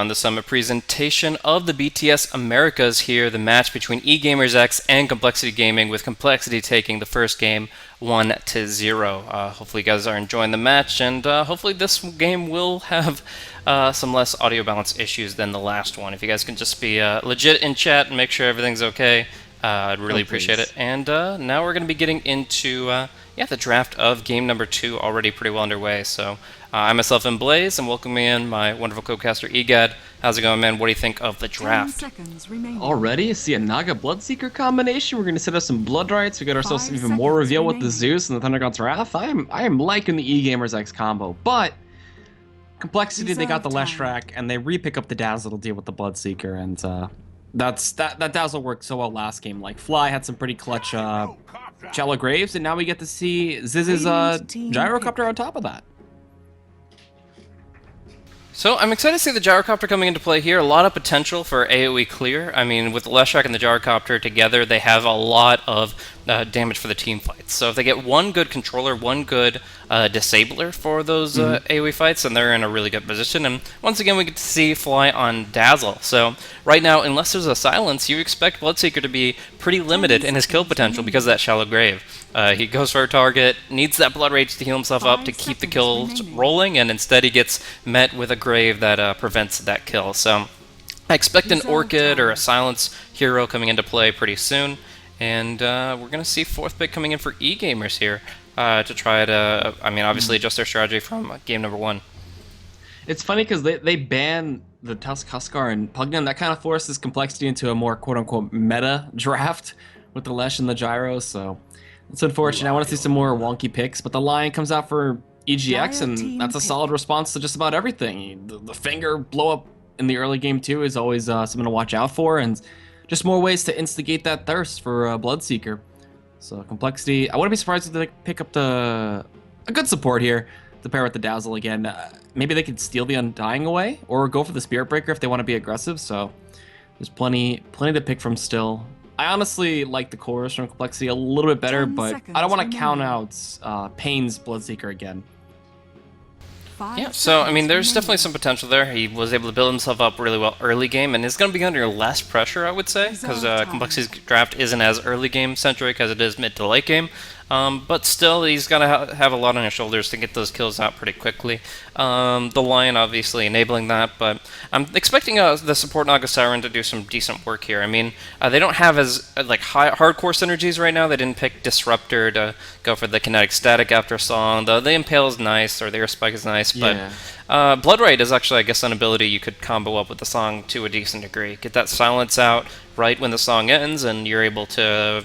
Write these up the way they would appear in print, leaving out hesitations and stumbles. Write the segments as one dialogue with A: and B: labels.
A: On the summit presentation of the BTS Americas here, the match between eGamersX and Complexity Gaming, with Complexity taking the first game 1-0. Hopefully you guys are enjoying the match, and hopefully this game will have some less audio balance issues than the last one. If you guys can just be legit in chat and make sure everything's okay, I'd really appreciate it. And now we're going to be getting into the draft of game number 2, already pretty well underway. So I myself am Blaze, and welcoming in my wonderful co-caster Egad. How's it going, man? What do you think of the draft?
B: Already, see a Naga Bloodseeker combination. We're going to set up some Blood Rights. We got ourselves even more reveal with the Zeus and the Thunder God's Wrath. I am liking the eGamersX combo, but Complexity, they got the Leshrac, and they re-pick up the Dazzle to deal with the Bloodseeker, and that Dazzle worked so well last game. Like, Fly had some pretty clutch Shallow Graves, and now we get to see Ziz's Gyrocopter on top of that.
A: So I'm excited to see the Gyrocopter coming into play here. A lot of potential for AoE clear. I mean, with the Leshrac and the Gyrocopter together, they have a lot of damage for the team fights. So if they get one good controller, one good disabler for those AoE fights, then they're in a really good position. And once again, we get to see Fly on Dazzle. So right now, unless there's a silence, you expect Bloodseeker to be pretty limited in his kill potential because of that Shallow Grave. He goes for a target, needs that Blood Rage to heal himself up to keep the kills rolling, and instead he gets met with a Grave that prevents that kill. So I expect an Orchid or a Silence hero coming into play pretty soon, and we're going to see 4th pick coming in for eGamers here to try to, obviously adjust their strategy from game number 1.
B: It's funny because they ban the Tusk Huskar and Pugnan. That kind of forces Complexity into a more quote-unquote meta draft with the Lesh and the Gyro, so it's unfortunate. I want to see some more wonky picks, but the Lion comes out for EGX, and that's a solid response to just about everything. The finger blow up in the early game too is always something to watch out for, and just more ways to instigate that thirst for Bloodseeker. So Complexity, I wouldn't be surprised if they pick up a good support here to pair with the Dazzle again. Maybe they could steal the Undying away, or go for the Spirit Breaker if they want to be aggressive. So there's plenty to pick from still. I honestly like the chorus from Complexity a little bit better, but I don't want to count out Pain's Bloodseeker again.
A: Yeah, so, there's definitely some potential there. He was able to build himself up really well early game, and is going to be under less pressure, I would say, because Complexity's draft isn't as early game centric as it is mid to late game. But still, he's got to have a lot on his shoulders to get those kills out pretty quickly. The Lion obviously enabling that, but I'm expecting the support Naga Siren to do some decent work here. They don't have as hardcore synergies right now. They didn't pick Disruptor to go for the kinetic static after song. The Impale is nice, or the Air Spike is nice, but Bloodright is actually, I guess, an ability you could combo up with the song to a decent degree. Get that silence out right when the song ends, and you're able to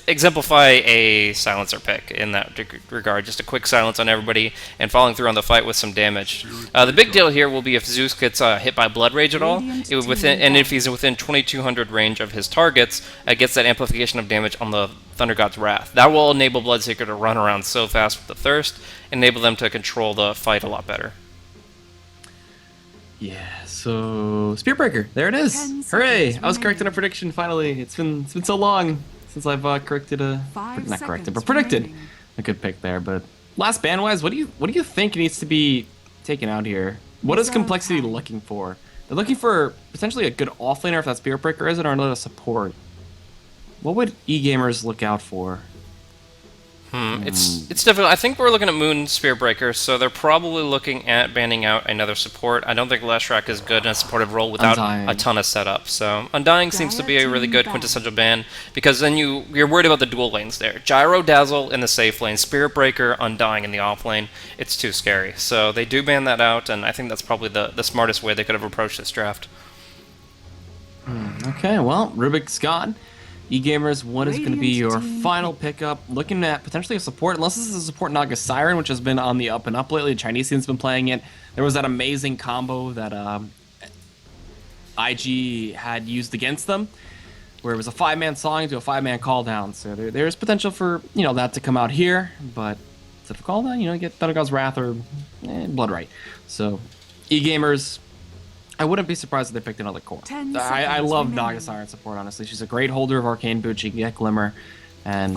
A: exemplify a silencer pick in that regard. Just a quick silence on everybody and following through on the fight with some damage. The big deal here will be if Zeus gets hit by Blood Rage at all, and if he's within 2200 range of his targets, gets that amplification of damage on the Thunder God's Wrath. That will enable Bloodseeker to run around so fast with the Thirst, enable them to control the fight a lot better.
B: Yeah, so Spirit Breaker, there it is. Hooray! I was correct in a prediction finally. It's been so long since I've predicted a good pick there. But last ban wise, what do you think needs to be taken out here? What is Complexity looking for? They're looking for potentially a good offlaner if that Spirit Breaker is it, or another support. What would eGamers look out for?
A: It's difficult. I think we're looking at Moon Spirit Breaker, so they're probably looking at banning out another support. I don't think Leshrac is good in a supportive role without a ton of setup. So Undying seems to be a really good quintessential ban, because then you're worried about the dual lanes there. Gyro, Dazzle in the safe lane, Spirit Breaker, Undying in the off lane. It's too scary. So they do ban that out, and I think that's probably the smartest way they could have approached this draft.
B: Okay, well, Rubik's gone. eGamers, what is going to be your final pickup? Looking at potentially a support, unless this is a support Naga Siren, which has been on the up and up lately. The Chinese team's been playing it. There was that amazing combo that IG had used against them, where it was a 5-man song to a 5-man call down. So there's potential for that to come out here, but instead of call down, you get Thunder God's Wrath or Blood Right. So eGamers, I wouldn't be surprised if they picked another core. I love Naga Siren support, honestly. She's a great holder of Arcane Boot. She can get Glimmer. And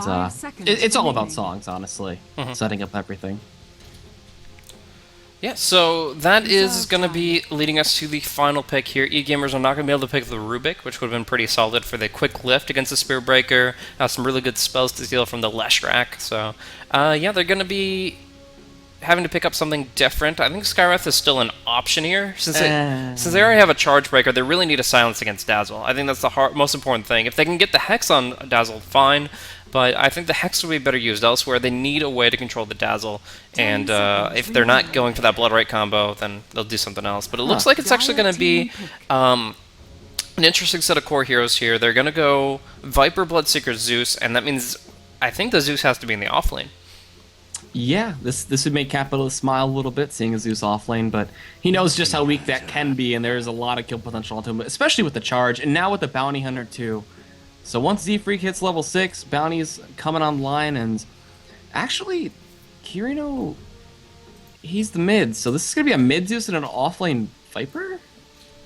B: it's all about songs, honestly. Setting up everything.
A: Yeah, so that is going to be leading us to the final pick here. E-Gamers are not going to be able to pick the Rubik, which would have been pretty solid for the quick lift against the Spear Breaker. Some really good spells to steal from the Leshrac. So, yeah, they're going to be having to pick up something different. I think Skywrath is still an option here. Since they already have a Charge Breaker, they really need a silence against Dazzle. I think that's the most important thing. If they can get the Hex on Dazzle, fine. But I think the Hex would be better used elsewhere. They need a way to control the Dazzle. And if they're not going for that Blood Right combo, then they'll do something else. But it looks like it's actually going to be an interesting set of core heroes here. They're going to go Viper, Bloodseeker, Zeus. And that means I think the Zeus has to be in the offlane.
B: Yeah, this would make Capitalist smile a little bit, seeing a Zeus offlane, but he knows just how weak that can be, and there's a lot of kill potential onto him, especially with the charge, and now with the Bounty Hunter too. So once Z-Freak hits level 6, Bounty's coming online, and actually, Kirino, he's the mid, so this is going to be a mid Zeus and an offlane Viper?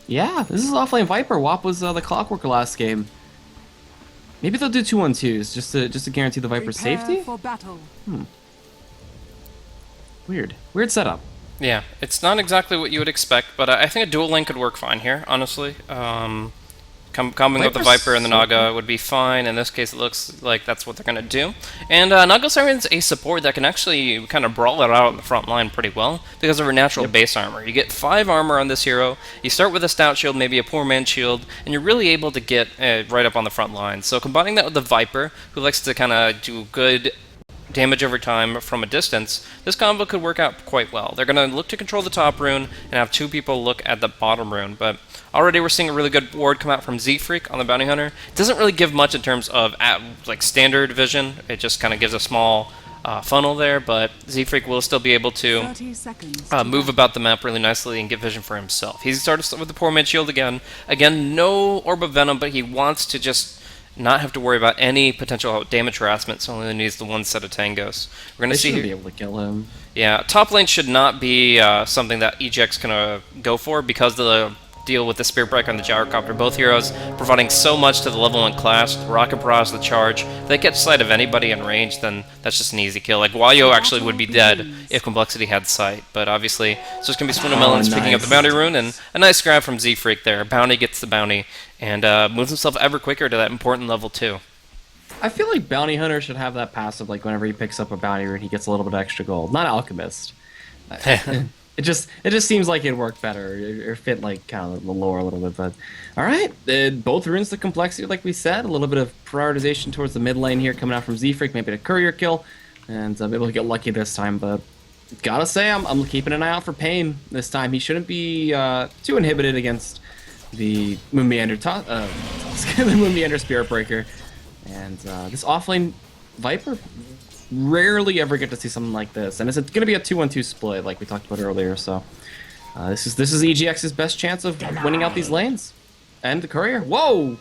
B: Yeah, this is offlane Viper. WAP was the Clockworker last game. Maybe they'll do 2-1-2s, just to guarantee the Viper's safety?
C: For battle.
B: Weird setup.
A: Yeah, it's not exactly what you would expect, but I think a dual lane could work fine here, honestly. Combining with the Viper and the Naga would be fine. In this case, it looks like that's what they're going to do. And Naga Siren's a support that can actually kind of brawl it out on the front line pretty well because of her natural base armor. You get 5 armor on this hero, you start with a stout shield, maybe a poor man shield, and you're really able to get right up on the front line. So combining that with the Viper, who likes to kind of do good damage over time from a distance, this combo could work out quite well. They're going to look to control the top rune and have 2 people look at the bottom rune, but already we're seeing a really good ward come out from Z-Freak on the Bounty Hunter. It doesn't really give much in terms of like standard vision. It just kind of gives a small funnel there, but Z-Freak will still be able to move about the map really nicely and get vision for himself. He started with the poor man shield again. Again, no Orb of Venom, but he wants to just not have to worry about any potential damage harassment, so only needs the one set of tangos. We're going to see.
B: They should be able to kill him.
A: Yeah, top lane should not be something that EGX can go for because of the deal with the Spirit Breaker and the Gyrocopter. Both heroes providing so much to the level 1 class, the Rocket Barrage, the Charge. If they catch sight of anybody in range, then that's just an easy kill. Like, Wayo actually would be dead if Complexity had sight, but obviously, it's just going to be Swindle Melons picking up the Bounty Rune, and a nice grab from Z-Freak there. Bounty gets the Bounty, and moves himself ever quicker to that important level 2.
B: I feel like Bounty Hunter should have that passive, like whenever he picks up a Bounty Rune, he gets a little bit of extra gold. Not Alchemist. It just seems like it worked better or fit like kind of the lore a little bit. But all right, both runes the complexity, like we said. A little bit of prioritization towards the mid lane here, coming out from Z-Freak, maybe a courier kill, and able to get lucky this time. But gotta say, I'm keeping an eye out for Pain this time. He shouldn't be too inhibited against the Moon Meander, the Moon Meander Spirit Breaker, and this offlane Viper. Rarely ever get to see something like this, and it's going to be a 2-1-2 split, like we talked about earlier. So this is EGX's best chance of winning out these lanes. And the courier. Whoa!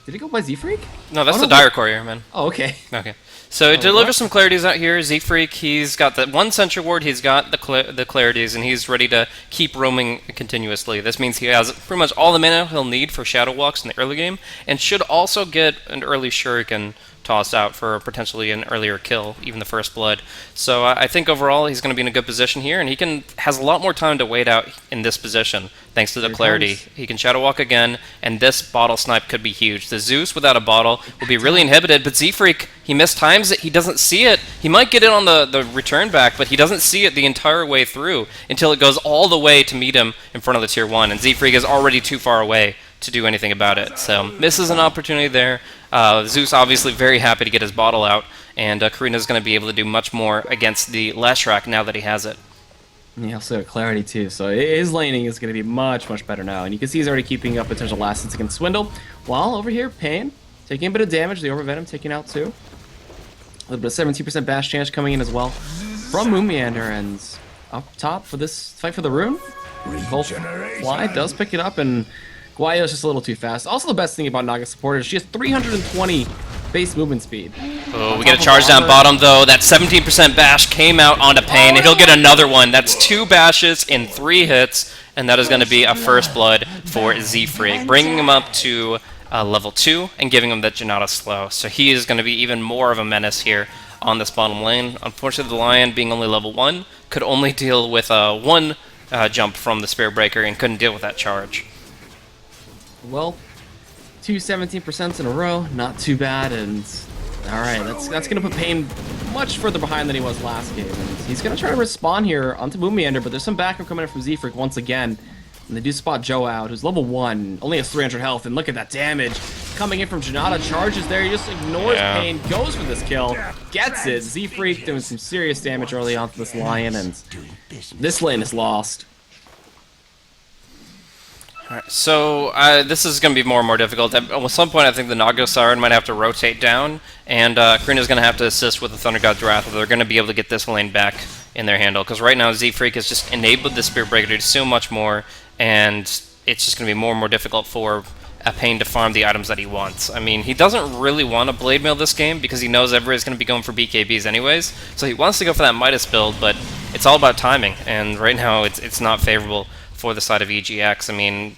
B: Did he go by Z-Freak?
A: No, that's the Dire Courier, man.
B: Oh, okay.
A: Okay. So it delivers some clarities out here. Z-Freak, he's got the 1 Sentry Ward, he's got the clarities, and he's ready to keep roaming continuously. This means he has pretty much all the mana he'll need for Shadow Walks in the early game, and should also get an early Shuriken tossed out for potentially an earlier kill, even the first blood. So I think overall he's going to be in a good position here, and he has a lot more time to wait out in this position thanks to the clarity. He can Shadow Walk again, and this bottle snipe could be huge. The Zeus without a bottle will be really inhibited, but Z-Freak, he mistimes it, he doesn't see it. He might get it on the return back, but he doesn't see it the entire way through until it goes all the way to meet him in front of the tier 1, and Z-Freak is already too far away to do anything about it. So misses an opportunity there. Zeus obviously very happy to get his bottle out, and Karina's going to be able to do much more against the Leshrac now that he has it.
B: And he also has clarity too, so his laning is going to be much better now. And you can see he's already keeping up potential last hits against Swindle, while over here, Pain taking a bit of damage, the Overvenom taking out too. A little bit of 17% bash chance coming in as well from Moon Meander, and up top for this fight for the rune. Both Fly does pick it up, and Guayo's just a little too fast. Also, the best thing about Naga support is she has 320 base movement speed.
A: Oh, we get a charge down bottom, though. That 17% bash came out onto Pain, and he'll get another one. That's 2 bashes in 3 hits, and that is going to be a first blood for Z-Freak, bringing him up to level 2 and giving him the Janata slow. So he is going to be even more of a menace here on this bottom lane. Unfortunately, the Lion, being only level 1, could only deal with one jump from the Spirit Breaker and couldn't deal with that charge.
B: Well, 17% in a row, not too bad, and alright, that's gonna put Pain much further behind than he was last game. And he's gonna try to respawn here onto Moon Meander, but there's some backup coming in from Z-Freak once again. And they do spot Joe out, who's level 1, only has 300 health, and look at that damage coming in from Janata. Charges there, he just ignores Pain, goes for this kill, gets it. Z-Freak doing some serious damage early on to this Lion, and this lane is lost.
A: Alright, so this is going to be more and more difficult. At some point, I think the Nago Siren might have to rotate down, and Karina's going to have to assist with the Thunder God's Wrath, or they're going to be able to get this lane back in their handle. Because right now, Z-Freak has just enabled the Spirit Breaker to do so much more, and it's just going to be more and more difficult for Pain to farm the items that he wants. I mean, he doesn't really want to Blade Mail this game, because he knows everybody's going to be going for BKBs anyways, so he wants to go for that Midas build, but it's all about timing, and right now, it's not favorable for the side of EGX. I mean,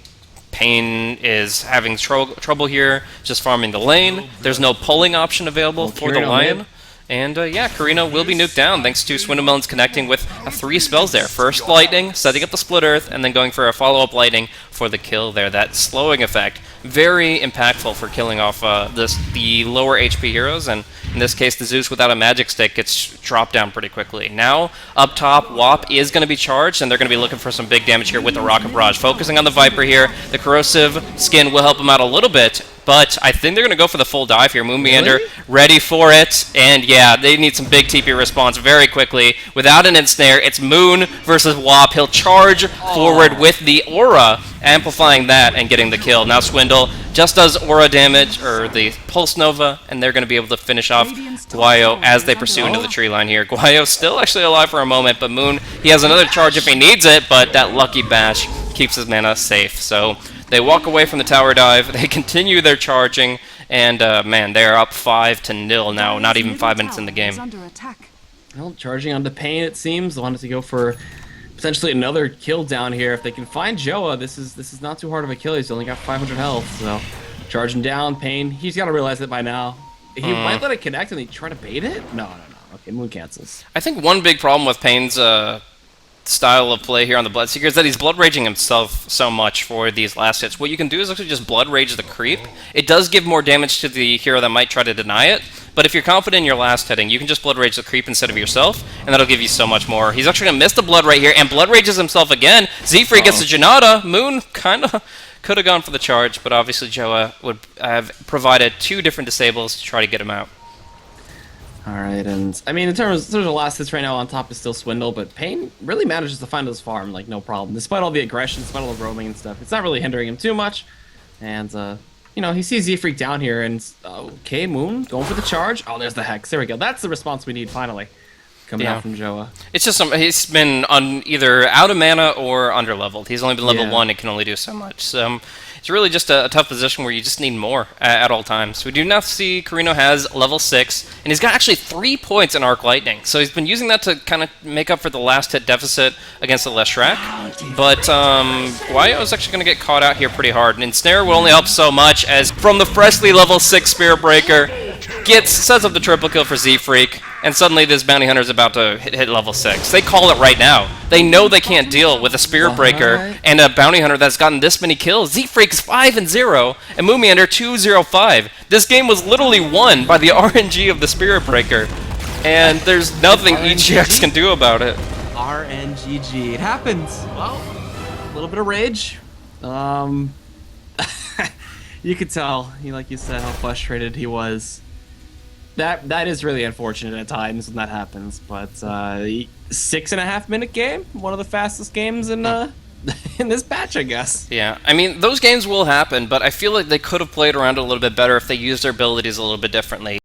A: Pain is having trouble here just farming the lane. There's no pulling option available for the Lion. And yeah, Karina will be nuked down thanks to Swindlemelons connecting with 3 spells there. First Lightning, setting up the Split Earth, and then going for a follow-up Lightning for the kill there. That slowing effect, very impactful for killing off the lower HP heroes, and in this case, the Zeus without a magic stick gets dropped down pretty quickly. Now, up top, WAP is going to be charged, and they're going to be looking for some big damage here with the Rocket Barrage. Focusing on the Viper here, the Corrosive Skin will help him out a little bit, but I think they're going to go for the full dive here. Moon Meander ready for it, and yeah, they need some big TP response very quickly. Without an ensnare, it's Moon versus WAP. He'll charge forward with the Aura, amplifying that and getting the kill. Now Swindle just does Aura damage, or the Pulse Nova, and they're going to be able to finish off Guayo as they pursue into the tree line here. Guayo's still actually alive for a moment, but Moon, he has another charge if he needs it, but that lucky bash keeps his mana safe. So they walk away from the tower dive, they continue their charging, and man, they are up 5-0 now, not even 5 minutes in the game.
B: Well, charging onto Pain, it seems. They wanted to go for potentially another kill down here. If they can find Joa, this is not too hard of a kill. He's only got 500 health, so charging down, Pain. He's got to realize it by now. He might let it connect and he try to bait it? No. Okay, Moon cancels.
A: I think one big problem with Pain's style of play here on the Bloodseeker is that he's Blood Raging himself so much for these last hits. What you can do is actually just Blood Rage the creep. It does give more damage to the hero that might try to deny it, but if you're confident in your last hitting, you can just Blood Rage the creep instead of yourself, and that'll give you so much more. He's actually going to miss the Blood right here, and Blood Rages himself again. Z-Freak gets the Janata. Moon kind of could have gone for the charge, but obviously Joa would have provided 2 different disables to try to get him out.
B: Alright, and I mean, in terms of last hits right now, on top is still Swindle, but Pain really manages to find his farm, like, no problem. Despite all the aggression, despite all the roaming and stuff, it's not really hindering him too much. And, you know, he sees Z-Freak down here, and, okay, Moon, going for the charge. Oh, there's the Hex. There we go. That's the response we need, finally, coming out from Joa.
A: It's just, he's been either out of mana or under-leveled. He's only been level 1 and can only do so much. So, it's really just a tough position where you just need more at all times. We do now see Carino has level 6, and he's got actually 3 points in Arc Lightning. So he's been using that to kind of make up for the last hit deficit against the Leshrac. But Guayo is actually going to get caught out here pretty hard. And Ensnare will only help so much as from the freshly level 6 Spirit Breaker sets up the triple kill for Z-Freak, and suddenly this bounty hunter is about to hit level 6. They call it right now. They know they can't deal with a Spirit Breaker and a bounty hunter that's gotten this many kills. Z-Freak's 5-0, and Moon Meander 2-0-5. This game was literally won by the RNG of the Spirit Breaker, and there's nothing EGX can do about it.
B: RNGG. It happens. Well, a little bit of rage. You could tell, like you said, how frustrated he was. That is really unfortunate at times when that happens, but 6.5 minute game, one of the fastest games in in this patch, I guess.
A: Yeah, I mean, those games will happen, but I feel like they could have played around a little bit better if they used their abilities a little bit differently.